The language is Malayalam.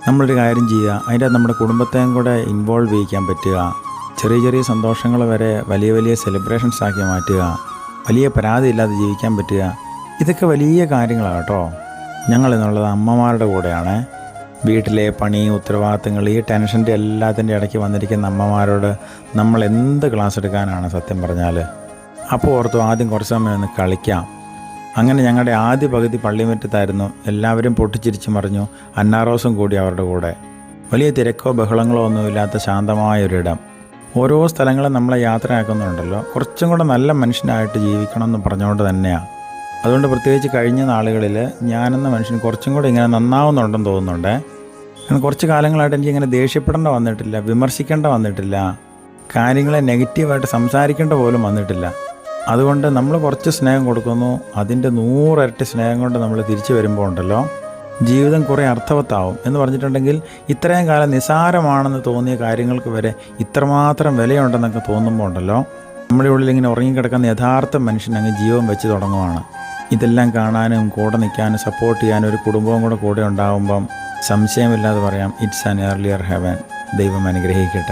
നമ്മളൊരു കാര്യം ചെയ്യുക, അതിൻ്റെ നമ്മുടെ കുടുംബത്തെയും കൂടെ ഇൻവോൾവ് ചെയ്യിക്കാൻ പറ്റുക, ചെറിയ ചെറിയ സന്തോഷങ്ങൾ വരെ വലിയ വലിയ സെലിബ്രേഷൻസ് ആക്കി മാറ്റുക, വലിയ പരാതിയില്ലാതെ ജീവിക്കാൻ പറ്റുക, ഇതൊക്കെ വലിയ കാര്യങ്ങളാണ് കേട്ടോ. ഞങ്ങളെന്നുള്ളത് അമ്മമാരുടെ കൂടെയാണ്. വീട്ടിലെ പണി, ഉത്തരവാദിത്തങ്ങൾ, ഈ ടെൻഷൻ്റെ എല്ലാത്തിൻ്റെ ഇടയ്ക്ക് വന്നിരിക്കുന്ന അമ്മമാരോട് നമ്മൾ എന്ത് ക്ലാസ് എടുക്കാനാണ് സത്യം പറഞ്ഞാൽ. അപ്പോൾ ഓർത്തു ആദ്യം കുറച്ച് സമയം ഒന്ന് കളിക്കാം. അങ്ങനെ ഞങ്ങളുടെ ആദ്യ പകുതി പള്ളിമുറ്റത്തായിരുന്നു. എല്ലാവരും പൊട്ടിച്ചിരിച്ച് മറിഞ്ഞു. അന്നാറോസും കൂടി അവരുടെ കൂടെ. വലിയ തിരക്കോ ബഹളങ്ങളോ ഒന്നുമില്ലാത്ത ശാന്തമായൊരിടം. ഓരോ സ്ഥലങ്ങളും നമ്മളെ യാത്രയാക്കുന്നുണ്ടല്ലോ, കുറച്ചും കൂടെ നല്ല മനുഷ്യനായിട്ട് ജീവിക്കണമെന്ന് പറഞ്ഞുകൊണ്ട് തന്നെയാണ്. അതുകൊണ്ട് പ്രത്യേകിച്ച് കഴിഞ്ഞ നാളുകളിൽ ഞാനെന്ന മനുഷ്യൻ കുറച്ചും കൂടെ ഇങ്ങനെ നന്നാവുന്നുണ്ടെന്ന് തോന്നുന്നുണ്ട്. കാരണം കുറച്ച് കാലങ്ങളായിട്ട് എനിക്കിങ്ങനെ ദേഷ്യപ്പെടേണ്ട വന്നിട്ടില്ല, വിമർശിക്കേണ്ട വന്നിട്ടില്ല, കാര്യങ്ങളെ നെഗറ്റീവായിട്ട് സംസാരിക്കേണ്ട പോലും വന്നിട്ടില്ല. അതുകൊണ്ട് നമ്മൾ കുറച്ച് സ്നേഹം കൊടുക്കുന്നു, അതിൻ്റെ 100 ഇരട്ടി സ്നേഹം കൊണ്ട് നമ്മൾ തിരിച്ചു വരുമ്പോൾ ഉണ്ടല്ലോ, ജീവിതം കുറേ അർത്ഥവത്താവും. എന്ന് പറഞ്ഞിട്ടുണ്ടെങ്കിൽ ഇത്രയും കാലം നിസ്സാരമാണെന്ന് തോന്നിയ കാര്യങ്ങൾക്ക് വരെ ഇത്രമാത്രം വിലയുണ്ടെന്നൊക്കെ തോന്നുമ്പോൾ ഉണ്ടല്ലോ, നമ്മുടെ ഉള്ളിൽ ഇങ്ങനെ ഉറങ്ങിക്കിടക്കുന്ന യഥാർത്ഥ മനുഷ്യൻ അങ്ങ് ജീവൻ വെച്ച് തുടങ്ങുവാണ്. ഇതെല്ലാം കാണാനും കൂടെ നിൽക്കാനും സപ്പോർട്ട് ചെയ്യാനും ഒരു കുടുംബവും കൂടെ ഉണ്ടാകുമ്പം സംശയമില്ലാതെ പറയാം, ഇറ്റ്സ് ആൻ ഏർലിയർ ഹെവൻ. ദൈവം അനുഗ്രഹിക്കട്ടെ.